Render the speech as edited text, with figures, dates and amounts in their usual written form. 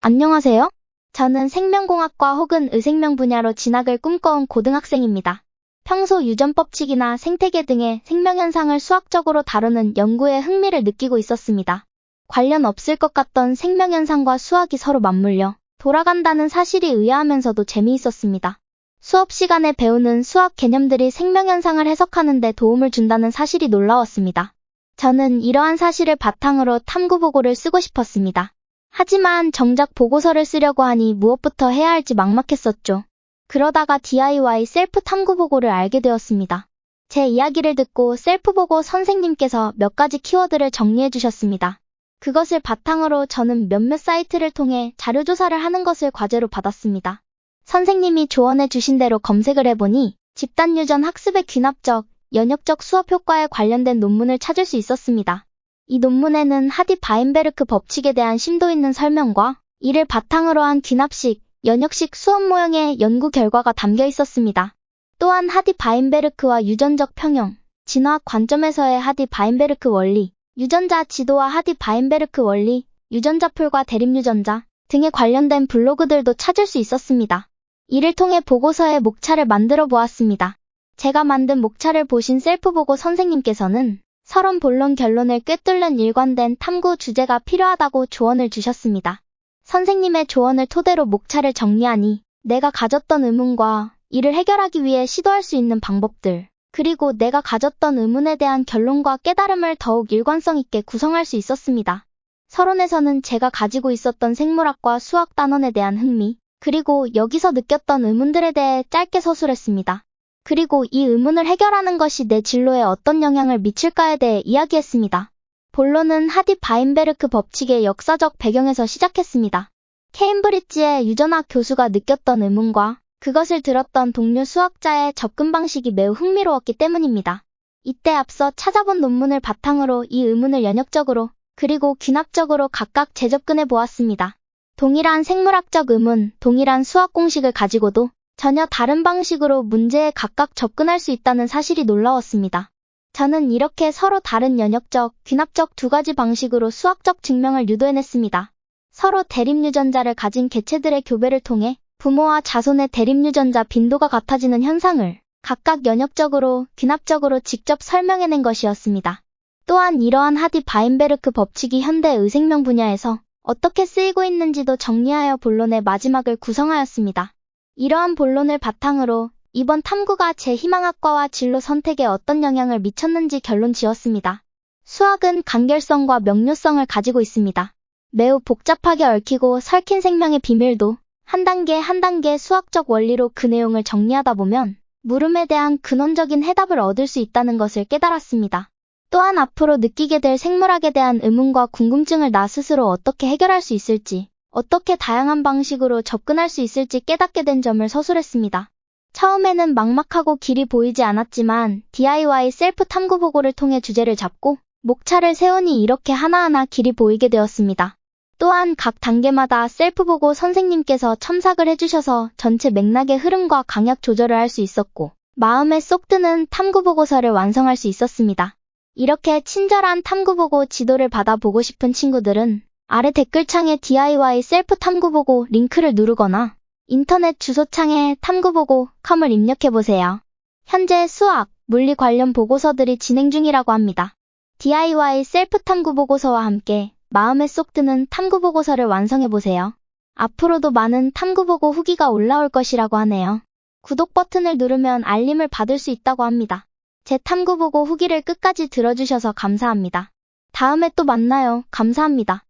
안녕하세요. 저는 생명공학과 혹은 의생명 분야로 진학을 꿈꿔온 고등학생입니다. 평소 유전법칙이나 생태계 등의 생명현상을 수학적으로 다루는 연구에 흥미를 느끼고 있었습니다. 관련 없을 것 같던 생명현상과 수학이 서로 맞물려 돌아간다는 사실이 의아하면서도 재미있었습니다. 수업 시간에 배우는 수학 개념들이 생명현상을 해석하는 데 도움을 준다는 사실이 놀라웠습니다. 저는 이러한 사실을 바탕으로 탐구보고를 쓰고 싶었습니다. 하지만 정작 보고서를 쓰려고 하니 무엇부터 해야 할지 막막했었죠. 그러다가 DIY 셀프 탐구보고를 알게 되었습니다. 제 이야기를 듣고 셀프보고 선생님께서 몇 가지 키워드를 정리해 주셨습니다. 그것을 바탕으로 저는 몇몇 사이트를 통해 자료조사를 하는 것을 과제로 받았습니다. 선생님이 조언해 주신 대로 검색을 해보니 집단유전 학습의 귀납적, 연역적 수업 효과에 관련된 논문을 찾을 수 있었습니다. 이 논문에는 하디-바인베르크 법칙에 대한 심도 있는 설명과 이를 바탕으로 한 귀납식, 연역식 수업 모형의 연구 결과가 담겨 있었습니다. 또한 하디-바인베르크와 유전적 평형, 진화학 관점에서의 하디-바인베르크 원리, 유전자 지도와 하디-바인베르크 원리, 유전자풀과 대립유전자 등에 관련된 블로그들도 찾을 수 있었습니다. 이를 통해 보고서의 목차를 만들어 보았습니다. 제가 만든 목차를 보신 셀프보고 선생님께서는 서론 본론 결론을 꿰뚫는 일관된 탐구 주제가 필요하다고 조언을 주셨습니다. 선생님의 조언을 토대로 목차를 정리하니 내가 가졌던 의문과 이를 해결하기 위해 시도할 수 있는 방법들, 그리고 내가 가졌던 의문에 대한 결론과 깨달음을 더욱 일관성 있게 구성할 수 있었습니다. 서론에서는 제가 가지고 있었던 생물학과 수학 단원에 대한 흥미, 그리고 여기서 느꼈던 의문들에 대해 짧게 서술했습니다. 그리고 이 의문을 해결하는 것이 내 진로에 어떤 영향을 미칠까에 대해 이야기했습니다. 본론은 하디-바인베르크 법칙의 역사적 배경에서 시작했습니다. 케임브리지의 유전학 교수가 느꼈던 의문과 그것을 들었던 동료 수학자의 접근 방식이 매우 흥미로웠기 때문입니다. 이때 앞서 찾아본 논문을 바탕으로 이 의문을 연역적으로 그리고 귀납적으로 각각 재접근해 보았습니다. 동일한 생물학적 의문, 동일한 수학 공식을 가지고도 전혀 다른 방식으로 문제에 각각 접근할 수 있다는 사실이 놀라웠습니다. 저는 이렇게 서로 다른 연역적, 귀납적 두 가지 방식으로 수학적 증명을 유도해냈습니다. 서로 대립유전자를 가진 개체들의 교배를 통해 부모와 자손의 대립유전자 빈도가 같아지는 현상을 각각 연역적으로, 귀납적으로 직접 설명해낸 것이었습니다. 또한 이러한 하디-바인베르크 법칙이 현대 의생명 분야에서 어떻게 쓰이고 있는지도 정리하여 본론의 마지막을 구성하였습니다. 이러한 본론을 바탕으로 이번 탐구가 제 희망학과와 진로 선택에 어떤 영향을 미쳤는지 결론 지었습니다. 수학은 간결성과 명료성을 가지고 있습니다. 매우 복잡하게 얽히고 설킨 생명의 비밀도 한 단계 한 단계 수학적 원리로 그 내용을 정리하다 보면 물음에 대한 근원적인 해답을 얻을 수 있다는 것을 깨달았습니다. 또한 앞으로 느끼게 될 생물학에 대한 의문과 궁금증을 나 스스로 어떻게 해결할 수 있을지, 어떻게 다양한 방식으로 접근할 수 있을지 깨닫게 된 점을 서술했습니다. 처음에는 막막하고 길이 보이지 않았지만 DIY 셀프 탐구 보고를 통해 주제를 잡고 목차를 세우니 이렇게 하나하나 길이 보이게 되었습니다. 또한 각 단계마다 셀프 보고 선생님께서 첨삭을 해주셔서 전체 맥락의 흐름과 강약 조절을 할 수 있었고 마음에 쏙 드는 탐구 보고서를 완성할 수 있었습니다. 이렇게 친절한 탐구 보고 지도를 받아보고 싶은 친구들은 아래 댓글창에 DIY 셀프 탐구보고 링크를 누르거나 인터넷 주소창에 탐구보고.com을 입력해보세요. 현재 수학, 물리 관련 보고서들이 진행 중이라고 합니다. DIY 셀프 탐구보고서와 함께 마음에 쏙 드는 탐구보고서를 완성해보세요. 앞으로도 많은 탐구보고 후기가 올라올 것이라고 하네요. 구독 버튼을 누르면 알림을 받을 수 있다고 합니다. 제 탐구보고 후기를 끝까지 들어주셔서 감사합니다. 다음에 또 만나요. 감사합니다.